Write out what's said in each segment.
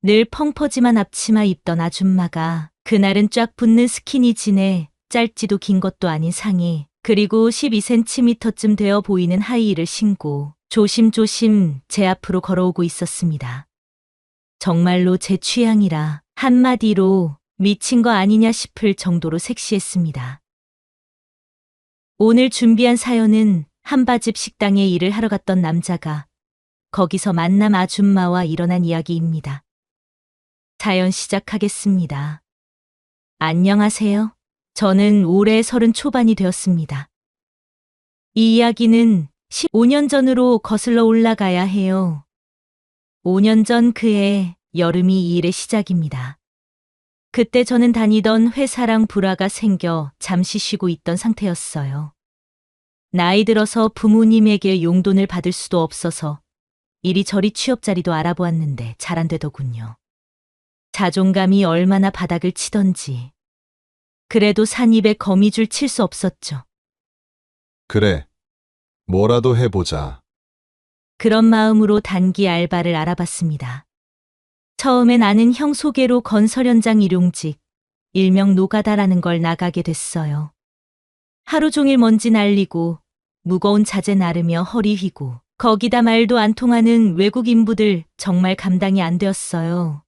늘 펑퍼짐한 앞치마 입던 아줌마가 그날은 쫙 붙는 스키니진에 짧지도 긴 것도 아닌 상의, 그리고 12cm쯤 되어 보이는 하이힐을 신고 조심조심 제 앞으로 걸어오고 있었습니다. 정말로 제 취향이라 한마디로 미친 거 아니냐 싶을 정도로 섹시했습니다. 오늘 준비한 사연은 한바집 식당에 일을 하러 갔던 남자가 거기서 만남 아줌마와 일어난 이야기입니다. 사연 시작하겠습니다. 안녕하세요. 저는 올해 30 초반이 되었습니다. 이 이야기는 15년 전으로 거슬러 올라가야 해요. 5년 전 그해 여름이 이 일의 시작입니다. 그때 저는 다니던 회사랑 불화가 생겨 잠시 쉬고 있던 상태였어요. 나이 들어서 부모님에게 용돈을 받을 수도 없어서 이리저리 취업 자리도 알아보았는데 잘 안 되더군요. 자존감이 얼마나 바닥을 치던지. 그래도 산입에 거미줄 칠 수 없었죠. 그래, 뭐라도 해보자. 그런 마음으로 단기 알바를 알아봤습니다. 처음엔 아는 형 소개로 건설 현장 일용직, 일명 노가다라는 걸 나가게 됐어요. 하루 종일 먼지 날리고 무거운 자재 나르며 허리 휘고 거기다 말도 안 통하는 외국 인부들 정말 감당이 안 되었어요.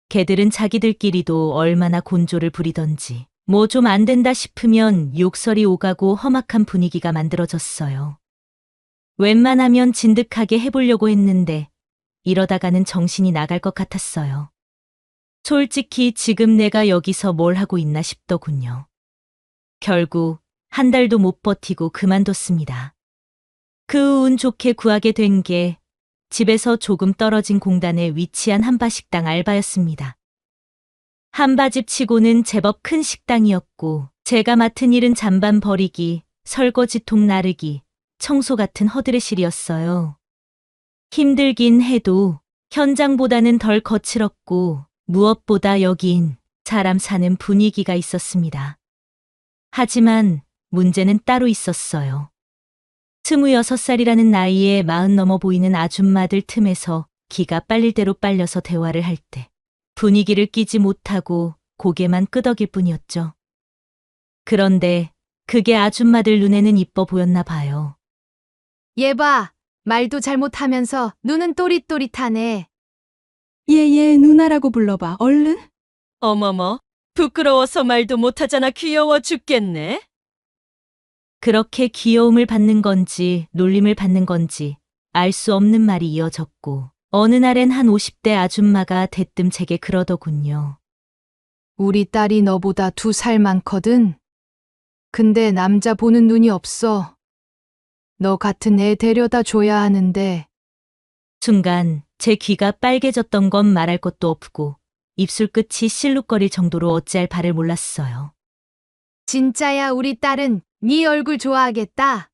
걔들은 자기들끼리도 얼마나 곤조를 부리던지 뭐 좀 안 된다 싶으면 욕설이 오가고 험악한 분위기가 만들어졌어요. 웬만하면 진득하게 해보려고 했는데 이러다가는 정신이 나갈 것 같았어요. 솔직히 지금 내가 여기서 뭘 하고 있나 싶더군요. 결국 한 달도 못 버티고 그만뒀습니다. 그 운 좋게 구하게 된 게 집에서 조금 떨어진 공단에 위치한 한바식당 알바였습니다. 한바집 치고는 제법 큰 식당이었고 제가 맡은 일은 잔반 버리기, 설거지통 나르기, 청소 같은 허드렛일이었어요. 힘들긴 해도 현장보다는 덜 거칠었고 무엇보다 여긴 사람 사는 분위기가 있었습니다. 하지만 문제는 따로 있었어요. 26살이라는 나이에 40 넘어 보이는 아줌마들 틈에서 기가 빨릴 대로 빨려서 대화를 할 때 분위기를 끼지 못하고 고개만 끄덕일 뿐이었죠. 그런데 그게 아줌마들 눈에는 이뻐 보였나 봐요. 얘 봐, 말도 잘못하면서 눈은 또릿또릿하네. 얘 누나라고 불러봐, 얼른. 어머머, 부끄러워서 말도 못하잖아. 귀여워 죽겠네. 그렇게 귀여움을 받는 건지 놀림을 받는 건지 알 수 없는 말이 이어졌고 어느 날엔 한 50대 아줌마가 대뜸 제게 그러더군요. 우리 딸이 너보다 2살 많거든. 근데 남자 보는 눈이 없어. 너 같은 애 데려다 줘야 하는데. 순간 제 귀가 빨개졌던 건 말할 것도 없고 입술 끝이 실룩거릴 정도로 어찌할 바를 몰랐어요. 진짜야, 우리 딸은 네 얼굴 좋아하겠다.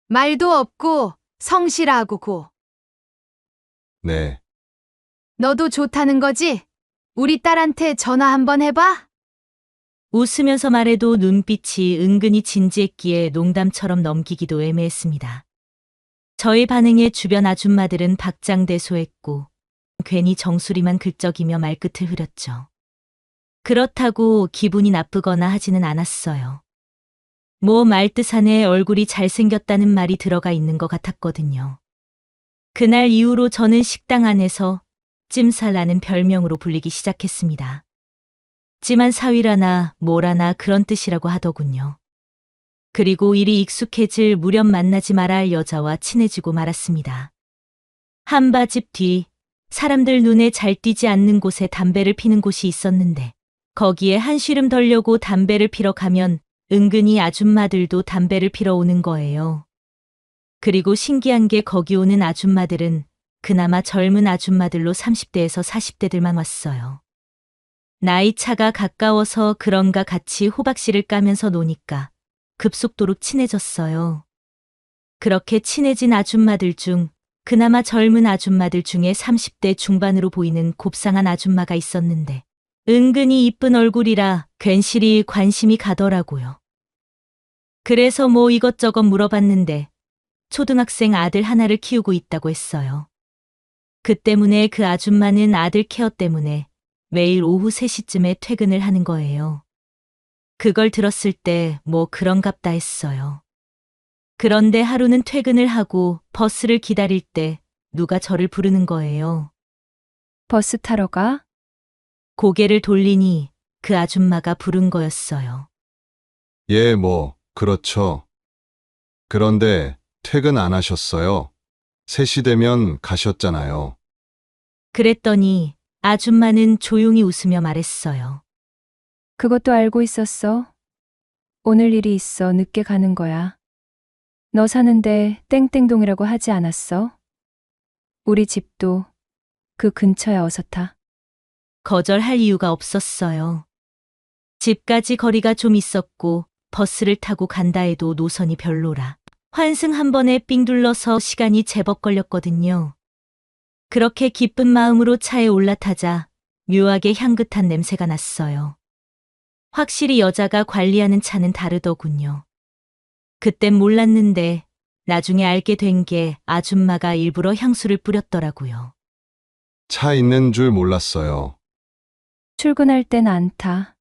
말도 없고 성실하고. 네, 너도 좋다는 거지? 우리 딸한테 전화 한번 해봐. 웃으면서 말해도 눈빛이 은근히 진지했기에 농담처럼 넘기기도 애매했습니다. 저의 반응에 주변 아줌마들은 박장대소했고 괜히 정수리만 긁적이며 말끝을 흐렸죠. 그렇다고 기분이 나쁘거나 하지는 않았어요. 뭐 말뜻 안에 얼굴이 잘생겼다는 말이 들어가 있는 것 같았거든요. 그날 이후로 저는 식당 안에서 찜살라는 별명으로 불리기 시작했습니다. 찜한 사위라나 뭐라나 그런 뜻이라고 하더군요. 그리고 일이 익숙해질 무렵 만나지 말아야 할 여자와 친해지고 말았습니다. 한바집 뒤 사람들 눈에 잘 띄지 않는 곳에 담배를 피는 곳이 있었는데 거기에 한쉬름 덜려고 담배를 피러 가면 은근히 아줌마들도 담배를 피러 오는 거예요. 그리고 신기한 게 거기 오는 아줌마들은 그나마 젊은 아줌마들로 30대에서 40대들만 왔어요. 나이 차가 가까워서 그런가 같이 호박씨를 까면서 노니까 급속도로 친해졌어요. 그렇게 친해진 아줌마들 중 그나마 젊은 아줌마들 중에 30대 중반으로 보이는 곱상한 아줌마가 있었는데 은근히 이쁜 얼굴이라 괜시리 관심이 가더라고요. 그래서 뭐 이것저것 물어봤는데 초등학생 아들 하나를 키우고 있다고 했어요. 그 때문에 그 아줌마는 아들 케어 때문에 매일 오후 3시쯤에 퇴근을 하는 거예요. 그걸 들었을 때 뭐 그런갑다 했어요. 그런데 하루는 퇴근을 하고 버스를 기다릴 때 누가 저를 부르는 거예요. 버스 타러 가? 고개를 돌리니 그 아줌마가 부른 거였어요. 예, 그렇죠. 그런데 퇴근 안 하셨어요? 3시 되면 가셨잖아요. 그랬더니 아줌마는 조용히 웃으며 말했어요. 그것도 알고 있었어. 오늘 일이 있어 늦게 가는 거야. 너 사는데 땡땡동이라고 하지 않았어? 우리 집도 그 근처야. 어서 타. 거절할 이유가 없었어요. 집까지 거리가 좀 있었고 버스를 타고 간다 해도 노선이 별로라. 환승 한 번에 삥 둘러서 시간이 제법 걸렸거든요. 그렇게 기쁜 마음으로 차에 올라타자 묘하게 향긋한 냄새가 났어요. 확실히 여자가 관리하는 차는 다르더군요. 그땐 몰랐는데 나중에 알게 된 게 아줌마가 일부러 향수를 뿌렸더라고요. 차 있는 줄 몰랐어요. 출근할 땐 안 타.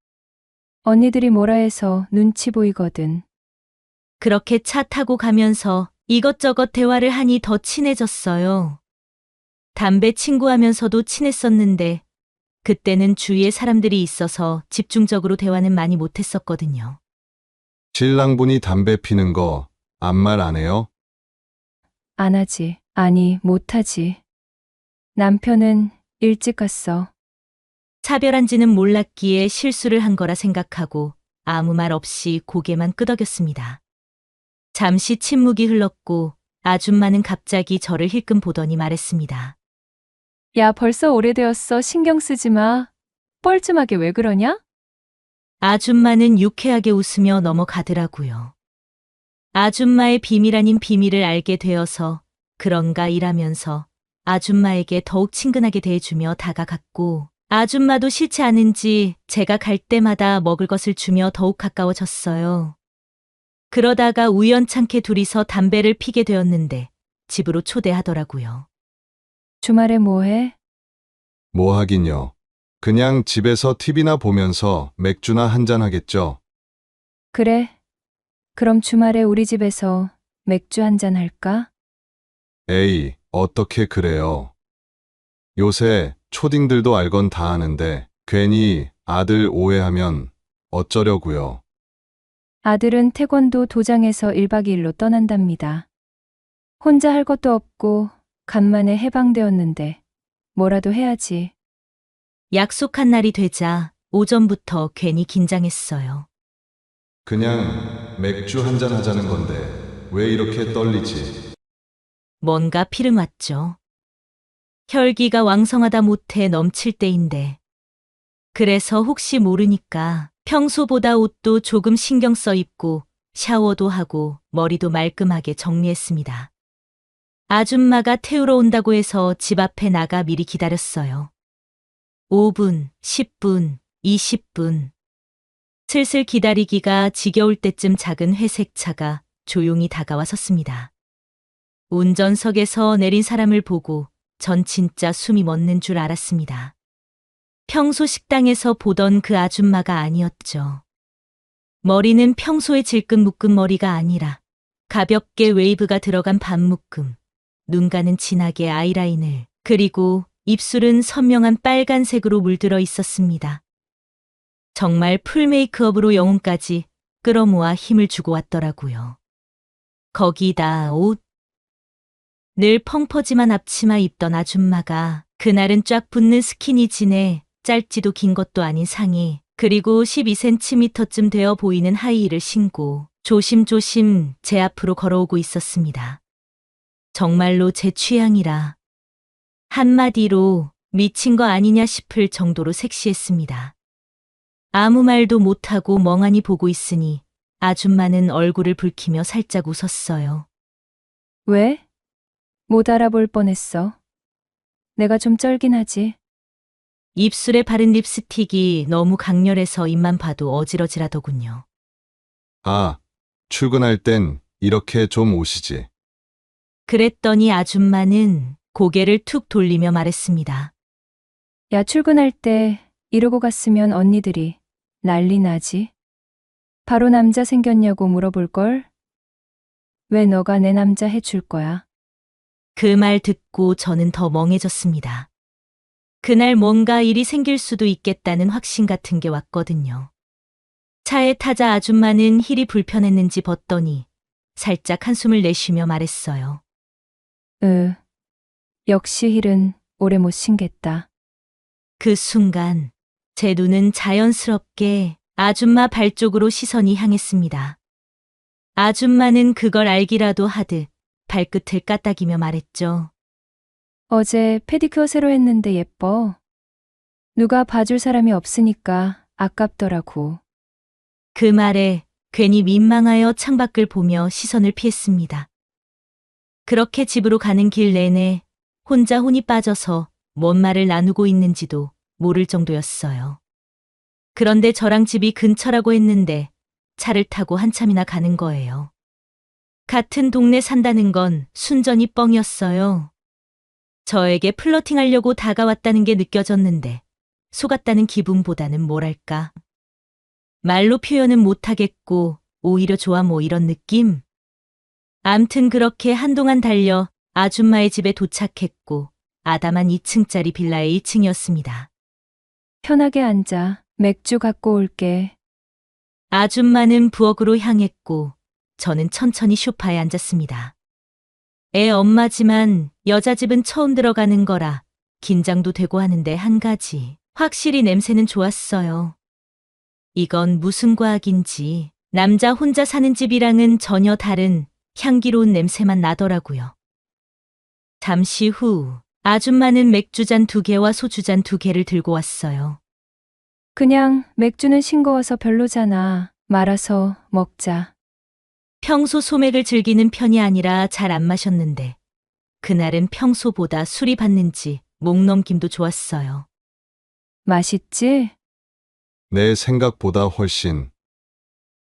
언니들이 뭐라 해서 눈치 보이거든. 그렇게 차 타고 가면서 이것저것 대화를 하니 더 친해졌어요. 담배 친구하면서도 친했었는데 그때는 주위에 사람들이 있어서 집중적으로 대화는 많이 못했었거든요. 신랑분이 담배 피는 거 아무 말 안 해요? 안 하지. 아니, 못 하지. 남편은 일찍 갔어. 차별한지는 몰랐기에 실수를 한 거라 생각하고 아무 말 없이 고개만 끄덕였습니다. 잠시 침묵이 흘렀고 아줌마는 갑자기 저를 힐끔 보더니 말했습니다. 야, 벌써 오래되었어. 신경 쓰지 마. 뻘쭘하게 왜 그러냐? 아줌마는 유쾌하게 웃으며 넘어가더라고요. 아줌마의 비밀 아닌 비밀을 알게 되어서 그런가 일하면서 아줌마에게 더욱 친근하게 대해주며 다가갔고 아줌마도 싫지 않은지 제가 갈 때마다 먹을 것을 주며 더욱 가까워졌어요. 그러다가 우연찮게 둘이서 담배를 피게 되었는데 집으로 초대하더라고요. 주말에 뭐 해? 뭐 하긴요. 그냥 집에서 TV나 보면서 맥주나 한잔 하겠죠. 그래. 그럼 주말에 우리 집에서 맥주 한잔 할까? 에이, 어떻게 그래요. 요새 초딩들도 알건 다 아는데 괜히 아들 오해하면 어쩌려고요. 아들은 태권도 도장에서 1박 2일로 떠난답니다. 혼자 할 것도 없고 간만에 해방되었는데 뭐라도 해야지. 약속한 날이 되자 오전부터 괜히 긴장했어요. 그냥 맥주 한잔 하자는 건데 왜 이렇게 떨리지? 뭔가 필름 왔죠. 혈기가 왕성하다 못해 넘칠 때인데. 그래서 혹시 모르니까 평소보다 옷도 조금 신경 써 입고 샤워도 하고 머리도 말끔하게 정리했습니다. 아줌마가 태우러 온다고 해서 집 앞에 나가 미리 기다렸어요. 5분, 10분, 20분. 슬슬 기다리기가 지겨울 때쯤 작은 회색 차가 조용히 다가와 섰습니다. 운전석에서 내린 사람을 보고 전 진짜 숨이 멎는 줄 알았습니다. 평소 식당에서 보던 그 아줌마가 아니었죠. 머리는 평소의 질끈 묶은 머리가 아니라 가볍게 웨이브가 들어간 반묶음, 눈가는 진하게 아이라인을, 그리고 입술은 선명한 빨간색으로 물들어 있었습니다. 정말 풀 메이크업으로 영혼까지 끌어모아 힘을 주고 왔더라고요. 거기다 옷. 늘 펑퍼짐한 앞치마 입던 아줌마가 그날은 쫙 붙는 스키니진에 짧지도 긴 것도 아닌 상의, 그리고 12cm쯤 되어 보이는 하이힐을 신고 조심조심 제 앞으로 걸어오고 있었습니다. 정말로 제 취향이라 한마디로 미친 거 아니냐 싶을 정도로 섹시했습니다. 아무 말도 못하고 멍하니 보고 있으니 아줌마는 얼굴을 붉히며 살짝 웃었어요. 왜? 못 알아볼 뻔했어. 내가 좀 쩔긴 하지. 입술에 바른 립스틱이 너무 강렬해서 입만 봐도 어지러지라더군요. 아, 출근할 땐 이렇게 좀 오시지. 그랬더니 아줌마는 고개를 툭 돌리며 말했습니다. 야, 출근할 때 이러고 갔으면 언니들이 난리 나지. 바로 남자 생겼냐고 물어볼걸? 왜 너가 내 남자 해줄 거야? 그 말 듣고 저는 더 멍해졌습니다. 그날 뭔가 일이 생길 수도 있겠다는 확신 같은 게 왔거든요. 차에 타자 아줌마는 힐이 불편했는지 벗더니 살짝 한숨을 내쉬며 말했어요. 역시 힐은 오래 못 신겠다. 그 순간 제 눈은 자연스럽게 아줌마 발 쪽으로 시선이 향했습니다. 아줌마는 그걸 알기라도 하듯 발끝을 까딱이며 말했죠. 어제 페디큐어 새로 했는데 예뻐. 누가 봐줄 사람이 없으니까 아깝더라고. 그 말에 괜히 민망하여 창밖을 보며 시선을 피했습니다. 그렇게 집으로 가는 길 내내 혼자 혼이 빠져서 뭔 말을 나누고 있는지도 모를 정도였어요. 그런데 저랑 집이 근처라고 했는데 차를 타고 한참이나 가는 거예요. 같은 동네 산다는 건 순전히 뻥이었어요. 저에게 플러팅하려고 다가왔다는 게 느껴졌는데 속았다는 기분보다는 뭐랄까. 말로 표현은 못하겠고 오히려 좋아 뭐 이런 느낌? 암튼 그렇게 한동안 달려 아줌마의 집에 도착했고 아담한 2층짜리 빌라의 1층이었습니다. 편하게 앉아. 맥주 갖고 올게. 아줌마는 부엌으로 향했고 저는 천천히 소파에 앉았습니다. 애 엄마지만 여자 집은 처음 들어가는 거라 긴장도 되고 하는데 한 가지 확실히 냄새는 좋았어요. 이건 무슨 과학인지 남자 혼자 사는 집이랑은 전혀 다른 향기로운 냄새만 나더라고요. 잠시 후 아줌마는 맥주잔 2개와 소주잔 2개를 들고 왔어요. 그냥 맥주는 싱거워서 별로잖아. 말아서 먹자. 평소 소맥을 즐기는 편이 아니라 잘 안 마셨는데 그날은 평소보다 술이 받는지 목넘김도 좋았어요. 맛있지? 내 생각보다 훨씬.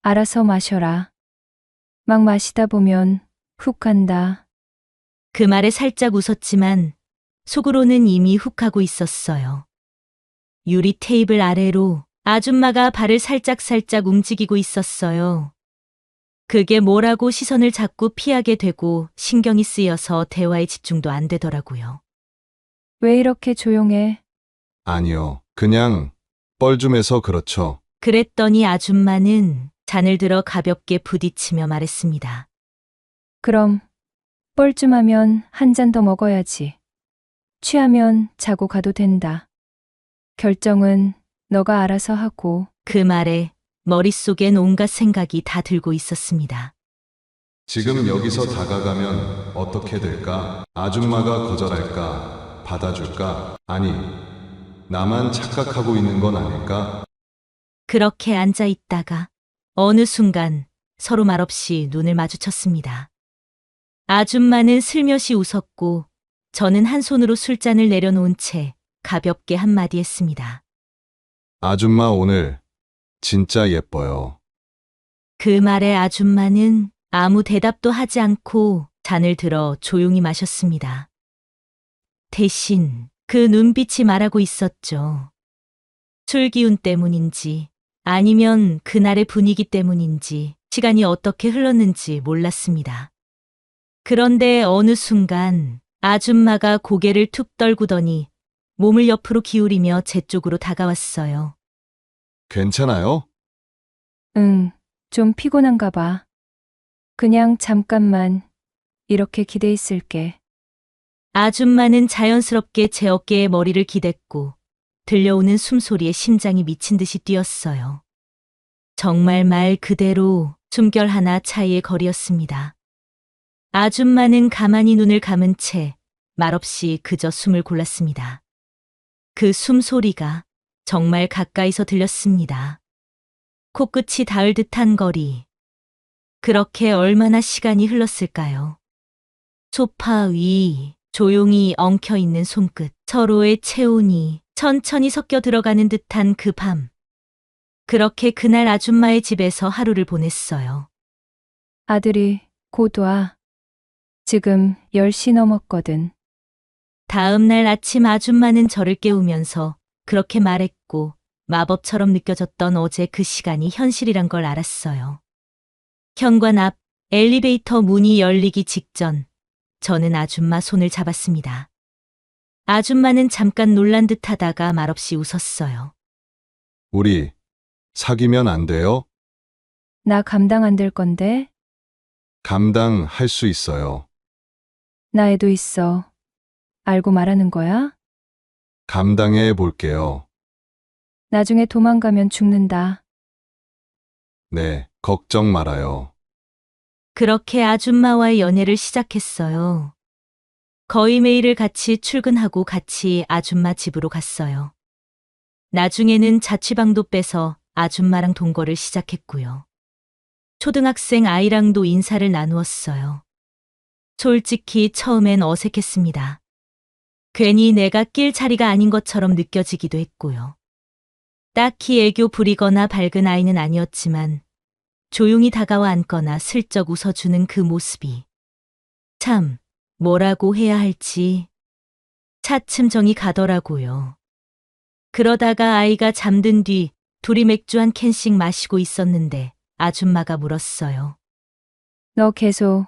알아서 마셔라. 막 마시다 보면 훅 간다. 그 말에 살짝 웃었지만 속으로는 이미 훅 하고 있었어요. 유리 테이블 아래로 아줌마가 발을 살짝살짝 움직이고 있었어요. 그게 뭐라고 시선을 자꾸 피하게 되고 신경이 쓰여서 대화에 집중도 안 되더라고요. 왜 이렇게 조용해? 아니요. 그냥 뻘 좀 해서 그렇죠. 그랬더니 아줌마는 잔을 들어 가볍게 부딪히며 말했습니다. 그럼 뻘쭘하면 한 잔 더 먹어야지. 취하면 자고 가도 된다. 결정은 너가 알아서 하고. 그 말에 머릿속엔 온갖 생각이 다 들고 있었습니다. 지금 여기서 다가가면 어떻게 될까? 아줌마가 거절할까? 받아줄까? 아니, 나만 착각하고 있는 건 아닐까? 그렇게 앉아 있다가 어느 순간 서로 말없이 눈을 마주쳤습니다. 아줌마는 슬며시 웃었고 저는 한 손으로 술잔을 내려놓은 채 가볍게 한마디 했습니다. 아줌마 오늘 진짜 예뻐요. 그 말에 아줌마는 아무 대답도 하지 않고 잔을 들어 조용히 마셨습니다. 대신 그 눈빛이 말하고 있었죠. 술 기운 때문인지 아니면 그날의 분위기 때문인지 시간이 어떻게 흘렀는지 몰랐습니다. 그런데 어느 순간 아줌마가 고개를 툭 떨구더니 몸을 옆으로 기울이며 제 쪽으로 다가왔어요. 괜찮아요? 응, 좀 피곤한가 봐. 그냥 잠깐만 이렇게 기대 있을게. 아줌마는 자연스럽게 제 어깨에 머리를 기댔고 들려오는 숨소리에 심장이 미친 듯이 뛰었어요. 정말 말 그대로 숨결 하나 차이의 거리였습니다. 아줌마는 가만히 눈을 감은 채 말없이 그저 숨을 골랐습니다. 그 숨소리가 정말 가까이서 들렸습니다. 코끝이 닿을 듯한 거리. 그렇게 얼마나 시간이 흘렀을까요? 소파 위 조용히 엉켜있는 손끝, 서로의 체온이 천천히 섞여 들어가는 듯한 그 밤. 그렇게 그날 아줌마의 집에서 하루를 보냈어요. 아들이 곧 와. 지금 10시 넘었거든. 다음 날 아침 아줌마는 저를 깨우면서 그렇게 말했고 마법처럼 느껴졌던 어제 그 시간이 현실이란 걸 알았어요. 현관 앞 엘리베이터 문이 열리기 직전 저는 아줌마 손을 잡았습니다. 아줌마는 잠깐 놀란 듯 하다가 말없이 웃었어요. 우리 사귀면 안 돼요? 나 감당 안 될 건데. 감당할 수 있어요. 나 애도 있어. 알고 말하는 거야? 감당해 볼게요. 나중에 도망가면 죽는다. 네, 걱정 말아요. 그렇게 아줌마와의 연애를 시작했어요. 거의 매일을 같이 출근하고 같이 아줌마 집으로 갔어요. 나중에는 자취방도 빼서 아줌마랑 동거를 시작했고요. 초등학생 아이랑도 인사를 나누었어요. 솔직히 처음엔 어색했습니다. 괜히 내가 낄 자리가 아닌 것처럼 느껴지기도 했고요. 딱히 애교 부리거나 밝은 아이는 아니었지만 조용히 다가와 앉거나 슬쩍 웃어주는 그 모습이 참 뭐라고 해야 할지 차츰 정이 가더라고요. 그러다가 아이가 잠든 뒤 둘이 맥주 한 캔씩 마시고 있었는데 아줌마가 물었어요. 너 계속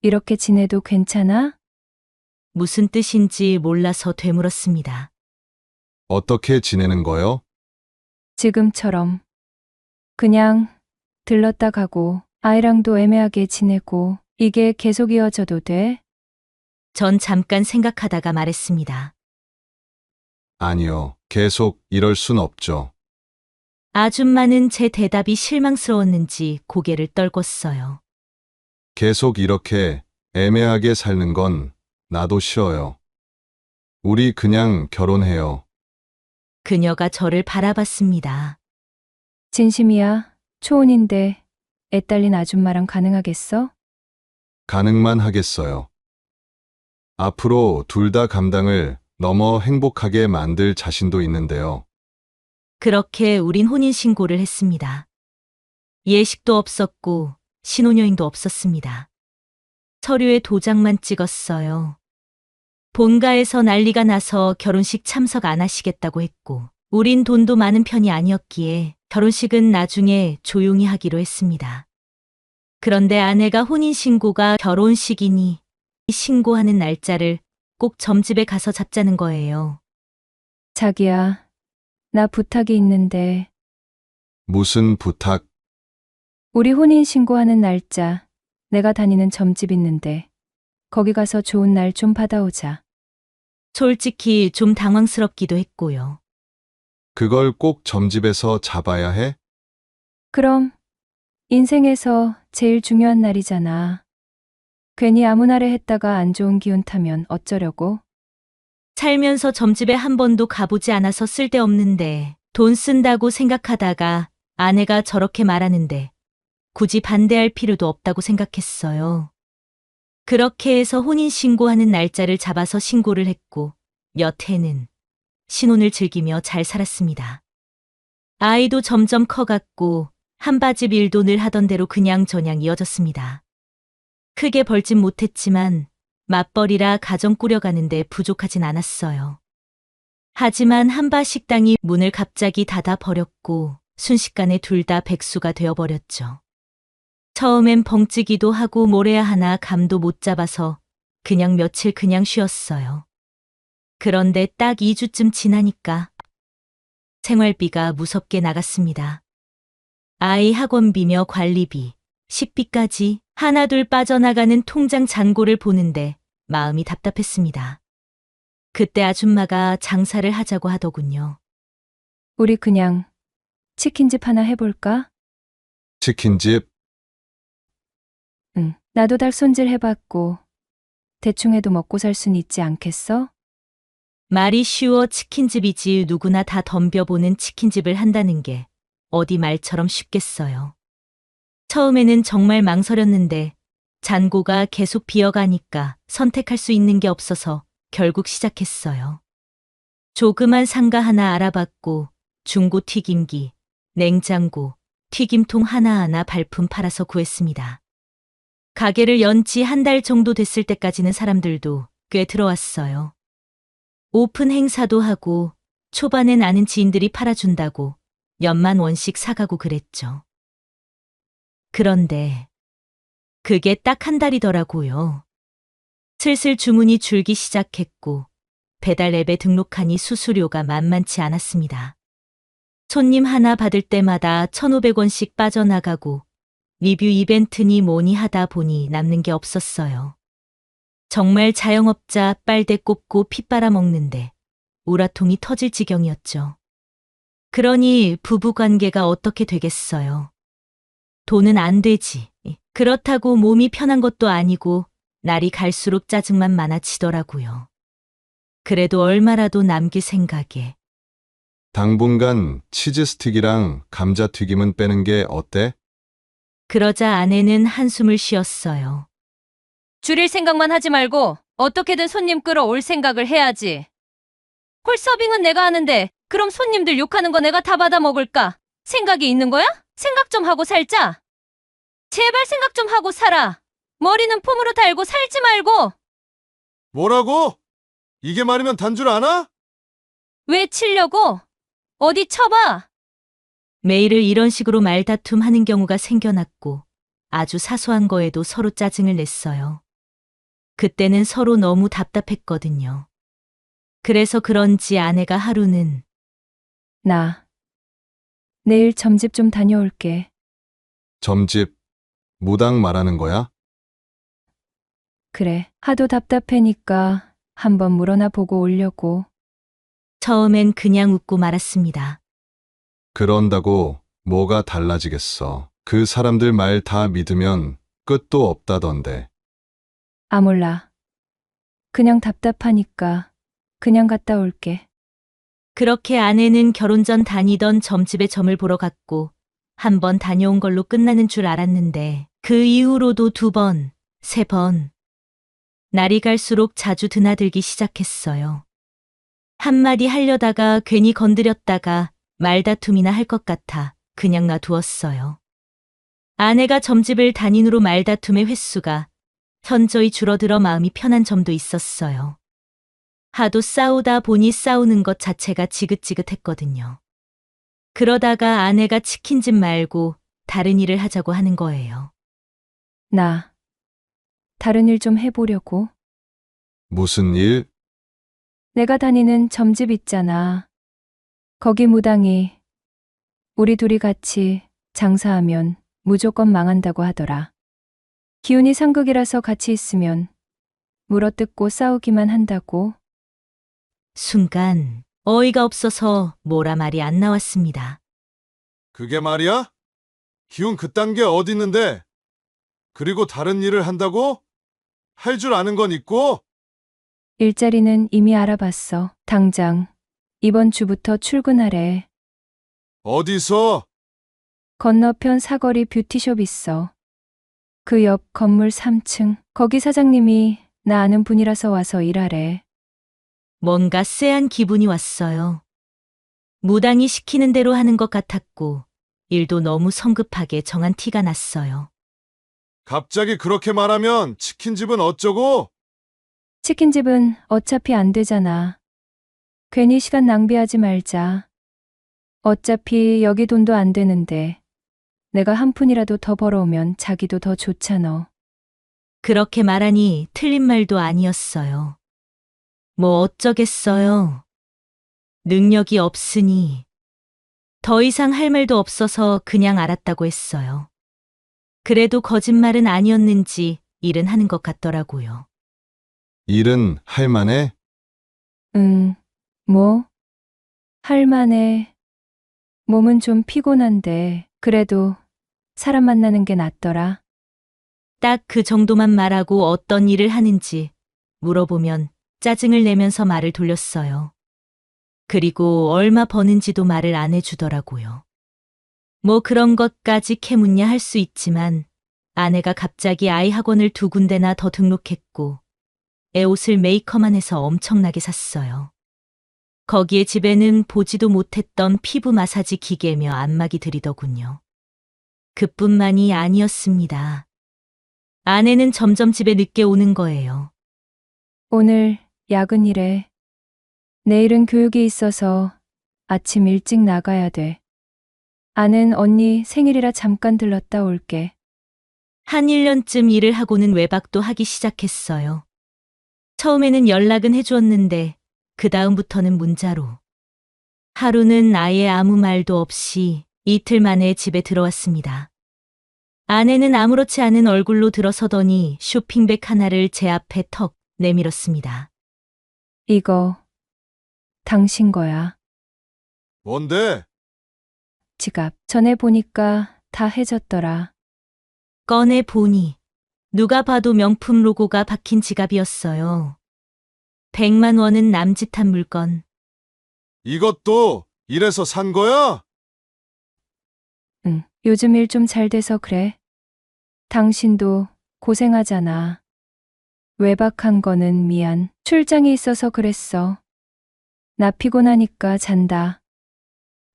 이렇게 지내도 괜찮아? 무슨 뜻인지 몰라서 되물었습니다. 어떻게 지내는 거요? 지금처럼. 그냥 들렀다 가고 아이랑도 애매하게 지내고 이게 계속 이어져도 돼? 전 잠깐 생각하다가 말했습니다. 아니요, 계속 이럴 순 없죠. 아줌마는 제 대답이 실망스러웠는지 고개를 떨궜어요. 계속 이렇게 애매하게 사는 건 나도 싫어요. 우리 그냥 결혼해요. 그녀가 저를 바라봤습니다. 진심이야. 초혼인데 애 딸린 아줌마랑 가능하겠어? 가능만 하겠어요. 앞으로 둘 다 감당을 넘어 행복하게 만들 자신도 있는데요. 그렇게 우린 혼인신고를 했습니다. 예식도 없었고 신혼여행도 없었습니다. 서류에 도장만 찍었어요. 본가에서 난리가 나서 결혼식 참석 안 하시겠다고 했고 우린 돈도 많은 편이 아니었기에 결혼식은 나중에 조용히 하기로 했습니다. 그런데 아내가 혼인신고가 결혼식이니 신고하는 날짜를 꼭 점집에 가서 잡자는 거예요. 자기야, 나 부탁이 있는데 무슨 부탁? 우리 혼인 신고하는 날짜 내가 다니는 점집 있는데 거기 가서 좋은 날 좀 받아오자. 솔직히 좀 당황스럽기도 했고요. 그걸 꼭 점집에서 잡아야 해? 그럼 인생에서 제일 중요한 날이잖아. 괜히 아무 날에 했다가 안 좋은 기운 타면 어쩌려고? 살면서 점집에 한 번도 가보지 않아서 쓸데없는데 돈 쓴다고 생각하다가 아내가 저렇게 말하는데 굳이 반대할 필요도 없다고 생각했어요. 그렇게 해서 혼인신고하는 날짜를 잡아서 신고를 했고 몇 해는 신혼을 즐기며 잘 살았습니다. 아이도 점점 커갔고 한바집 일도 늘 하던 대로 그냥저냥 이어졌습니다. 크게 벌진 못했지만 맞벌이라 가정 꾸려가는데 부족하진 않았어요. 하지만 한바 식당이 문을 갑자기 닫아버렸고 순식간에 둘 다 백수가 되어버렸죠. 처음엔 벙찌기도 하고 뭘 해야 하나 감도 못 잡아서 그냥 며칠 그냥 쉬었어요. 그런데 딱 2주쯤 지나니까 생활비가 무섭게 나갔습니다. 아이 학원비며 관리비, 식비까지 하나둘 빠져나가는 통장 잔고를 보는데 마음이 답답했습니다. 그때 아줌마가 장사를 하자고 하더군요. 우리 그냥 치킨집 하나 해볼까? 치킨집? 응. 나도 닭 손질 해봤고 대충 해도 먹고 살 순 있지 않겠어? 말이 쉬워 치킨집이지 누구나 다 덤벼보는 치킨집을 한다는 게 어디 말처럼 쉽겠어요. 처음에는 정말 망설였는데 잔고가 계속 비어가니까 선택할 수 있는 게 없어서 결국 시작했어요. 조그만 상가 하나 알아봤고 중고 튀김기, 냉장고, 튀김통 하나하나 발품 팔아서 구했습니다. 가게를 연 지 한 달 정도 됐을 때까지는 사람들도 꽤 들어왔어요. 오픈 행사도 하고 초반엔 아는 지인들이 팔아준다고 몇만 원씩 사가고 그랬죠. 그런데 그게 딱 한 달이더라고요. 슬슬 주문이 줄기 시작했고 배달 앱에 등록하니 수수료가 만만치 않았습니다. 손님 하나 받을 때마다 1,500원씩 빠져나가고 리뷰 이벤트니 뭐니 하다 보니 남는 게 없었어요. 정말 자영업자 빨대 꼽고 피 빨아먹는데 우라통이 터질 지경이었죠. 그러니 부부관계가 어떻게 되겠어요. 돈은 안 되지. 그렇다고 몸이 편한 것도 아니고 날이 갈수록 짜증만 많아지더라고요. 그래도 얼마라도 남길 생각에. 당분간 치즈 스틱이랑 감자튀김은 빼는 게 어때? 그러자 아내는 한숨을 쉬었어요. 줄일 생각만 하지 말고 어떻게든 손님 끌어올 생각을 해야지. 홀 서빙은 내가 하는데 그럼 손님들 욕하는 거 내가 다 받아 먹을까? 생각이 있는 거야? 생각 좀 하고 살자. 제발 생각 좀 하고 살아. 머리는 폼으로 달고 살지 말고. 뭐라고? 이게 말이면 단 줄 아나? 왜 치려고? 어디 쳐봐. 매일을 이런 식으로 말다툼하는 경우가 생겨났고 아주 사소한 거에도 서로 짜증을 냈어요. 그때는 서로 너무 답답했거든요. 그래서 그런지 아내가 하루는 나 내일 점집 좀 다녀올게. 점집, 무당 말하는 거야? 그래, 하도 답답해니까 한번 물어나 보고 오려고. 처음엔 그냥 웃고 말았습니다. 그런다고 뭐가 달라지겠어. 그 사람들 말 다 믿으면 끝도 없다던데. 아, 몰라. 그냥 답답하니까 그냥 갔다 올게. 그렇게 아내는 결혼 전 다니던 점집에 점을 보러 갔고 한 번 다녀온 걸로 끝나는 줄 알았는데 그 이후로도 2번, 3번. 날이 갈수록 자주 드나들기 시작했어요. 한마디 하려다가 괜히 건드렸다가 말다툼이나 할 것 같아 그냥 놔두었어요. 아내가 점집을 다닌 후 말다툼의 횟수가 현저히 줄어들어 마음이 편한 점도 있었어요. 하도 싸우다 보니 싸우는 것 자체가 지긋지긋했거든요. 그러다가 아내가 치킨집 말고 다른 일을 하자고 하는 거예요. 나 다른 일 좀 해보려고. 무슨 일? 내가 다니는 점집 있잖아. 거기 무당이 우리 둘이 같이 장사하면 무조건 망한다고 하더라. 기운이 상극이라서 같이 있으면 물어뜯고 싸우기만 한다고. 순간 어이가 없어서 뭐라 말이 안 나왔습니다. 그게 말이야? 기운 그딴 게 어디 있는데? 그리고 다른 일을 한다고? 할 줄 아는 건 있고? 일자리는 이미 알아봤어. 당장 이번 주부터 출근하래. 어디서? 건너편 사거리 뷰티숍 있어. 그 옆 건물 3층. 거기 사장님이 나 아는 분이라서 와서 일하래. 뭔가 쎄한 기분이 왔어요. 무당이 시키는 대로 하는 것 같았고 일도 너무 성급하게 정한 티가 났어요. 갑자기 그렇게 말하면 치킨집은 어쩌고? 치킨집은 어차피 안 되잖아. 괜히 시간 낭비하지 말자. 어차피 여기 돈도 안 되는데 내가 한 푼이라도 더 벌어오면 자기도 더 좋잖아. 그렇게 말하니 틀린 말도 아니었어요. 뭐 어쩌겠어요. 능력이 없으니 더 이상 할 말도 없어서 그냥 알았다고 했어요. 그래도 거짓말은 아니었는지 일은 하는 것 같더라고요. 일은 할 만해? 뭐? 할만해. 몸은 좀 피곤한데 그래도 사람 만나는 게 낫더라. 딱 그 정도만 말하고 어떤 일을 하는지 물어보면 짜증을 내면서 말을 돌렸어요. 그리고 얼마 버는지도 말을 안 해주더라고요. 뭐 그런 것까지 캐묻냐 할 수 있지만 아내가 갑자기 아이 학원을 2군데나 더 등록했고 애 옷을 메이커만 해서 엄청나게 샀어요. 거기에 집에는 보지도 못했던 피부 마사지 기계며 안마기 들이더군요. 그뿐만이 아니었습니다. 아내는 점점 집에 늦게 오는 거예요. 오늘 야근이래. 내일은 교육이 있어서 아침 일찍 나가야 돼. 아는 언니 생일이라 잠깐 들렀다 올게. 한 1년쯤 일을 하고는 외박도 하기 시작했어요. 처음에는 연락은 해주었는데 그 다음부터는 문자로. 하루는 아예 아무 말도 없이 이틀 만에 집에 들어왔습니다. 아내는 아무렇지 않은 얼굴로 들어서더니 쇼핑백 하나를 제 앞에 턱 내밀었습니다. 이거 당신 거야. 뭔데? 지갑. 전에 보니까 다 해졌더라. 꺼내 보니 누가 봐도 명품 로고가 박힌 지갑이었어요. 100만 원은 남짓한 물건. 이것도 이래서 산 거야? 응. 요즘 일 좀 잘 돼서 그래. 당신도 고생하잖아. 외박한 거는 미안. 출장이 있어서 그랬어. 나 피곤하니까 잔다.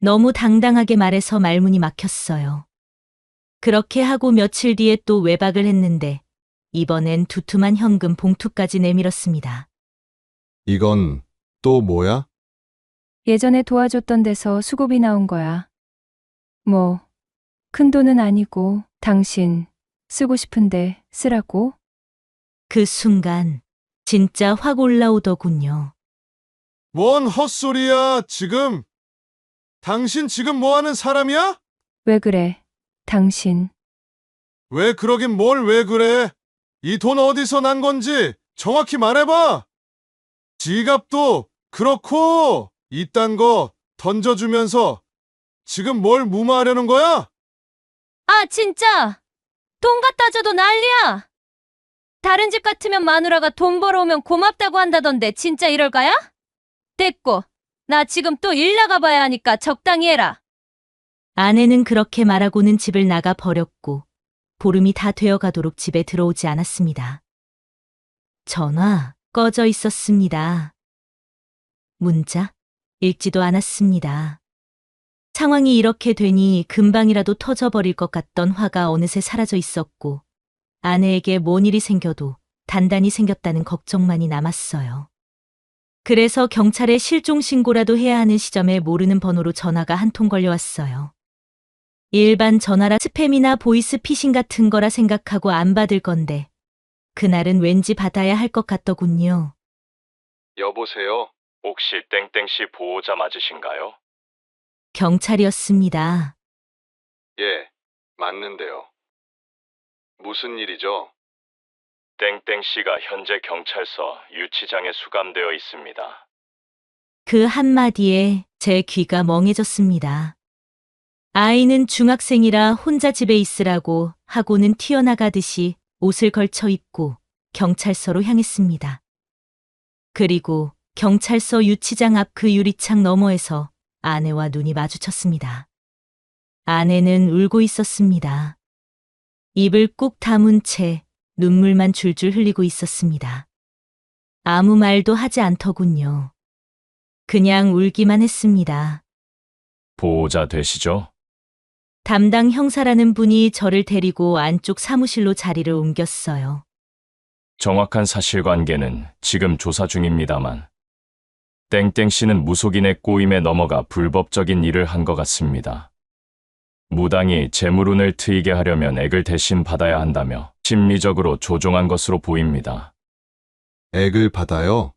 너무 당당하게 말해서 말문이 막혔어요. 그렇게 하고 며칠 뒤에 또 외박을 했는데 이번엔 두툼한 현금 봉투까지 내밀었습니다. 이건 또 뭐야? 예전에 도와줬던 데서 수고비 나온 거야. 뭐, 큰 돈은 아니고 당신 쓰고 싶은데 쓰라고? 그 순간 진짜 확 올라오더군요. 뭔 헛소리야, 지금? 당신 지금 뭐 하는 사람이야? 왜 그래, 당신. 왜 그러긴 뭘 왜 그래? 이 돈 어디서 난 건지 정확히 말해봐! 지갑도 그렇고, 이딴 거 던져주면서 지금 뭘 무마하려는 거야? 아, 진짜! 돈 갖다 줘도 난리야! 다른 집 같으면 마누라가 돈 벌어오면 고맙다고 한다던데 진짜 이럴까야? 됐고, 나 지금 또 일 나가봐야 하니까 적당히 해라. 아내는 그렇게 말하고는 집을 나가 버렸고 보름이 다 되어가도록 집에 들어오지 않았습니다. 전화 꺼져 있었습니다. 문자 읽지도 않았습니다. 상황이 이렇게 되니 금방이라도 터져버릴 것 같던 화가 어느새 사라져 있었고 아내에게 뭔 일이 생겨도 단단히 생겼다는 걱정만이 남았어요. 그래서 경찰에 실종 신고라도 해야 하는 시점에 모르는 번호로 전화가 한 통 걸려왔어요. 일반 전화라 스팸이나 보이스 피싱 같은 거라 생각하고 안 받을 건데 그날은 왠지 받아야 할 것 같더군요. 여보세요? 혹시 땡땡씨 보호자 맞으신가요? 경찰이었습니다. 예, 맞는데요. 무슨 일이죠? 땡땡씨가 현재 경찰서 유치장에 수감되어 있습니다. 그 한마디에 제 귀가 멍해졌습니다. 아이는 중학생이라 혼자 집에 있으라고 하고는 튀어나가듯이 옷을 걸쳐 입고 경찰서로 향했습니다. 그리고 경찰서 유치장 앞 그 유리창 너머에서 아내와 눈이 마주쳤습니다. 아내는 울고 있었습니다. 입을 꾹 다문 채 눈물만 줄줄 흘리고 있었습니다. 아무 말도 하지 않더군요. 그냥 울기만 했습니다. 보호자 되시죠? 담당 형사라는 분이 저를 데리고 안쪽 사무실로 자리를 옮겼어요. 정확한 사실관계는 지금 조사 중입니다만 땡땡씨는 무속인의 꼬임에 넘어가 불법적인 일을 한 것 같습니다. 무당이 재물운을 트이게 하려면 액을 대신 받아야 한다며 심리적으로 조종한 것으로 보입니다. 액을 받아요?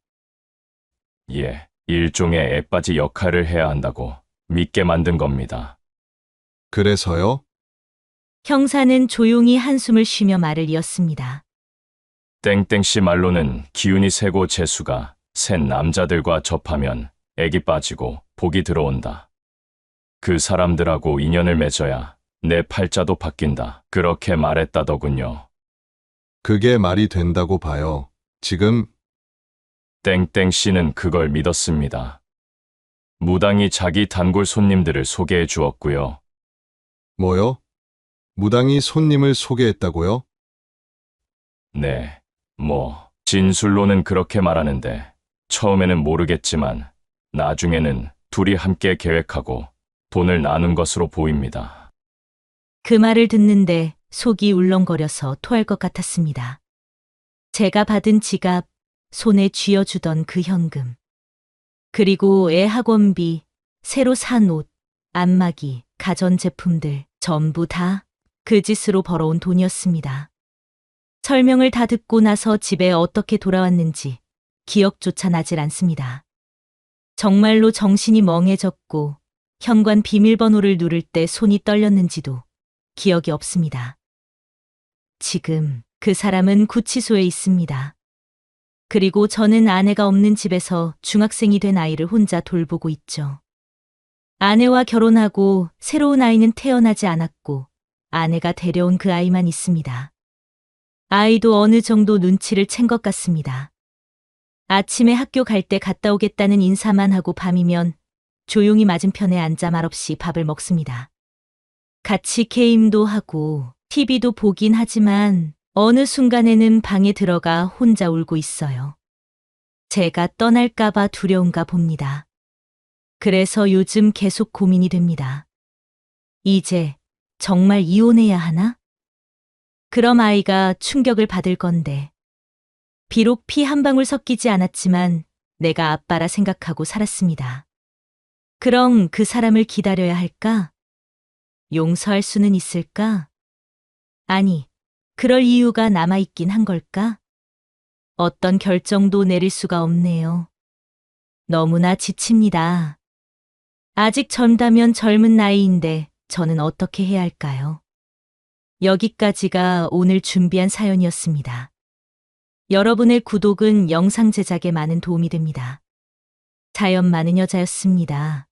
예, 일종의 액바지 역할을 해야 한다고 믿게 만든 겁니다. 그래서요? 형사는 조용히 한숨을 쉬며 말을 이었습니다. 땡땡씨 말로는 기운이 세고 재수가 센 남자들과 접하면 액이 빠지고 복이 들어온다. 그 사람들하고 인연을 맺어야 내 팔자도 바뀐다. 그렇게 말했다더군요. 그게 말이 된다고 봐요. 지금 땡땡씨는 그걸 믿었습니다. 무당이 자기 단골 손님들을 소개해 주었고요. 뭐요? 무당이 손님을 소개했다고요? 네, 진술로는 그렇게 말하는데 처음에는 모르겠지만 나중에는 둘이 함께 계획하고 돈을 나눈 것으로 보입니다. 그 말을 듣는데 속이 울렁거려서 토할 것 같았습니다. 제가 받은 지갑, 손에 쥐어주던 그 현금. 그리고 애 학원비, 새로 산 옷, 안마기, 가전제품들 전부 다 그 짓으로 벌어온 돈이었습니다. 설명을 다 듣고 나서 집에 어떻게 돌아왔는지 기억조차 나질 않습니다. 정말로 정신이 멍해졌고 현관 비밀번호를 누를 때 손이 떨렸는지도 기억이 없습니다. 지금 그 사람은 구치소에 있습니다. 그리고 저는 아내가 없는 집에서 중학생이 된 아이를 혼자 돌보고 있죠. 아내와 결혼하고 새로운 아이는 태어나지 않았고 아내가 데려온 그 아이만 있습니다. 아이도 어느 정도 눈치를 챈 것 같습니다. 아침에 학교 갈 때 갔다 오겠다는 인사만 하고 밤이면 조용히 맞은편에 앉아 말없이 밥을 먹습니다. 같이 게임도 하고 TV도 보긴 하지만 어느 순간에는 방에 들어가 혼자 울고 있어요. 제가 떠날까봐 두려운가 봅니다. 그래서 요즘 계속 고민이 됩니다. 이제 정말 이혼해야 하나? 그럼 아이가 충격을 받을 건데. 비록 피 한 방울 섞이지 않았지만 내가 아빠라 생각하고 살았습니다. 그럼 그 사람을 기다려야 할까? 용서할 수는 있을까? 아니, 그럴 이유가 남아있긴 한 걸까? 어떤 결정도 내릴 수가 없네요. 너무나 지칩니다. 아직 젊다면 젊은 나이인데 저는 어떻게 해야 할까요? 여기까지가 오늘 준비한 사연이었습니다. 여러분의 구독은 영상 제작에 많은 도움이 됩니다. 자연 많은 여자였습니다.